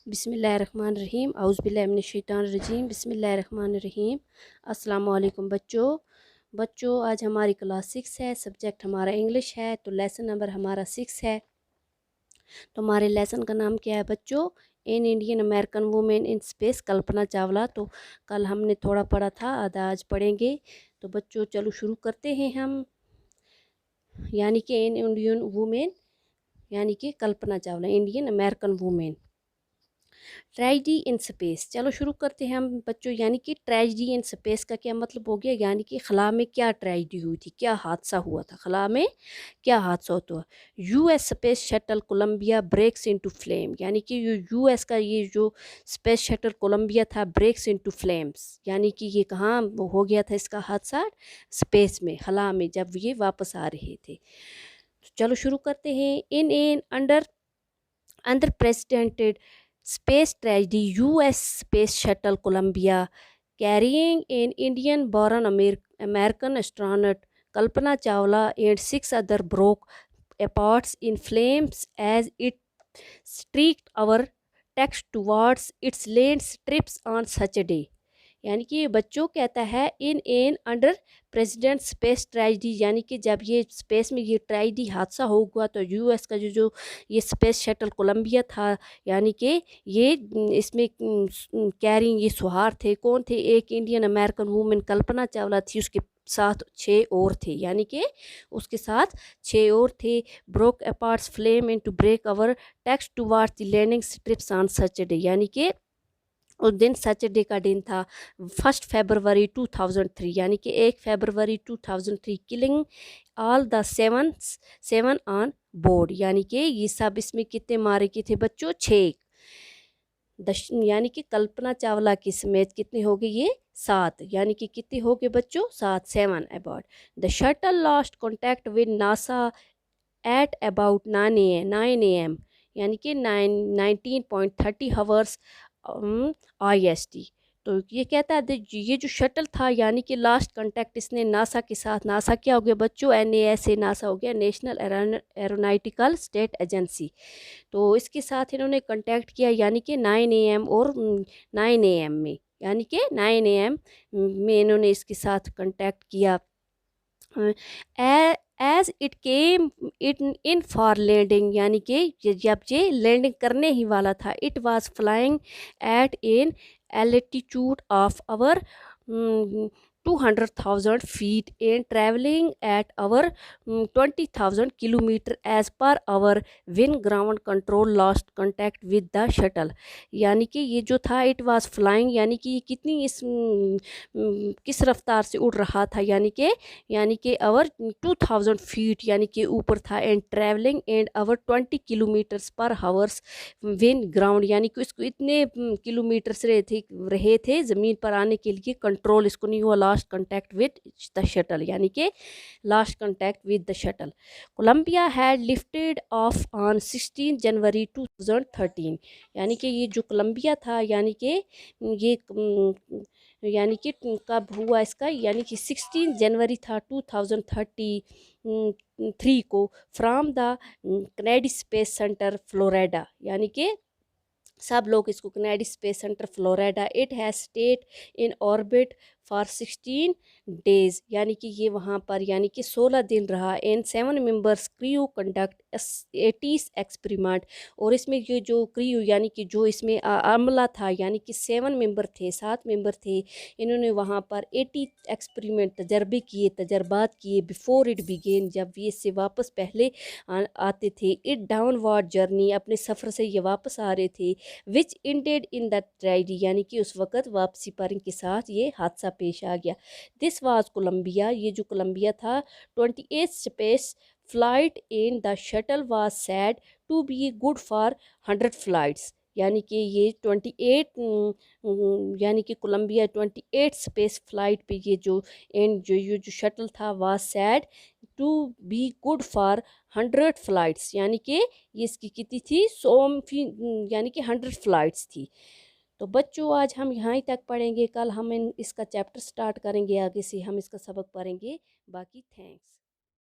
बिस्मिल्लाहिर्रहमानिर्रहीम औज़ुबिल्लाहि मिनश्शैतानिर्रजीम बिस्मिल्लाहिर्रहमानिर्रहीम। अस्सलाम वालेकुम बच्चों आज हमारी क्लास 6 है। सब्जेक्ट हमारा इंग्लिश है, तो लेसन नंबर हमारा 6 है। तो हमारे लेसन का नाम क्या है बच्चों? In Indian American women in space, Kalpana Chawla. तो कल हमने थोड़ा पढ़ा था, आधा आज पढ़ेंगे। तो बच्चों चलो शुरू करते हैं हम। यानी कि इन इंडियन वुमेन, यानी कि Kalpana Chawla, Indian American women. Tragedy in space, चलो शुरू करते हैं हम बच्चों। यानी कि ट्रेजेडी इन स्पेस का क्या मतलब हो गया? यानी कि खला में क्या ट्रेजेडी हुई थी, क्या हादसा हुआ था, खला में क्या हादसा होता हुआ। US space shuttle Columbia breaks into flame, यानी कि यूएस का ये जो स्पेस शटल कोलंबिया था ब्रेक्स इनटू फ्लेम्स, यानी कि ये कहाँ हो गया था इसका हादसा? स्पेस में, खला में, जब ये वापस आ रहे थे। तो चलो शुरू करते हैं। In under unprecedented space tragedy, U.S. Space Shuttle Columbia, carrying an Indian-born American astronaut Kalpana Chawla and 6 others, broke apart in flames as it streaked our text towards its land strips on such a day। यानी कि बच्चों कहता है in an under president space tragedy, यानी कि जब ये space में ये ट्रेजेडी हादसा हुआ तो यूएस का जो ये स्पेस शटल कोलंबिया था, यानी कि ये इसमें कैरिंग ये सुहार थे, कौन थे? एक Indian American women Kalpana Chawla थी, उसके साथ 6 और थे, यानी कि उसके साथ 6 और थे। Broke apart flame in to break our text towards the landing strips on such day, यानी कि उस दिन सैटरडे का दिन था, 1 फरवरी 2003, यानी कि 1 फरवरी 2003। Killing all the seven on board, यानी कि ये सब इसमें कितने मारे गए थे बच्चों? 6। यानी कि कल्पना चावला की समेत कितने हो गए? ये 7, यानी कि कितने हो गए बच्चों? 7, 7 about. The shuttle lost contact with NASA at about 9 AM, यानी कि 19.30 हावर्स IST। तो ये कहता है ये जो शटल था, यानी कि लास्ट कांटेक्ट इसने नासा के साथ, नासा क्या हो गया बच्चों? NASA, नासा हो गया नेशनल एरोनॉटिकल स्टेट एजेंसी। तो इसके साथ इन्होंने कांटेक्ट किया, यानी कि 9 AM और 9 AM में, यानी कि 9 AM में इन्होंने इसके साथ कांटेक्ट किया। As it came it in for landing, यानी कि जब ये लैंडिंग करने ही वाला था, it was flying at an altitude of over 200,000 feet and traveling at our 20,000 kilometer as per our wind ground control lost contact with the shuttle। यानी कि ये जो था इट वाज फ्लाइंग, यानी कि ये कितनी किस रफ्तार से उड़ रहा था? यानी कि अवर 2000 फीट, यानी कि ऊपर था। And travelling and our 20 kilometres पर हावर्स विन ग्राउंड, यानी कि इसको इतने किलोमीटर से रहे थे ज़मीन पर आने के लिए, कंट्रोल इसको नहीं हुआ। Last contact with the shuttle, यानी कि last contact with the shuttle. Columbia had lifted off on 16 January 2013, यानी कि ये जो कोलंबिया था, यानी कि ये यानी कि कब हुआ इसका? यानी कि 16 जनवरी था 2033 को, from the Kennedy space centre Florida, यानी कि सब लोग इसको Kennedy space centre Florida. It has state in orbit for 16 days, यानी कि ये वहाँ पर यानी कि 16 दिन रहा। And 7 members crew conduct 80 experiment, और इसमें ये जो क्रू यानी कि जो इसमें अमला था, यानी कि 7 मेंबर थे, 7 मेंबर थे। इन्होंने वहाँ पर 80 एक्सपेरिमेंट, तजर्बे किए, तजर्बात किए। बिफोर इट बिगेन, जब ये इससे वापस पहले आते थे। इट डाउनवर्ड जर्नी, अपने सफ़र से ये वापस आ रहे थे। विच इंडेड इन द ट्रेजेडी, यानी कि उस वक़्त वापसी पर इनके साथ ये हादसा पेश आ गया। दिस वाज कोलंबिया, ये जो कोलंबिया था, 28 space flight in the shuttle was said to be good for 100 flights, यानी कि ये 28 यानी कि कोलंबिया 28 स्पेस फ्लाइट पे ये जो ये जो शटल था was said to be good for 100 flights, यानी कि ये इसकी कितनी थी? 100, यानी कि 100 फ्लाइट्स थी। तो बच्चों आज हम यहाँ ही तक पढ़ेंगे, कल हम इसका चैप्टर स्टार्ट करेंगे, आगे से हम इसका सबक पढ़ेंगे। बाकी थैंक्स।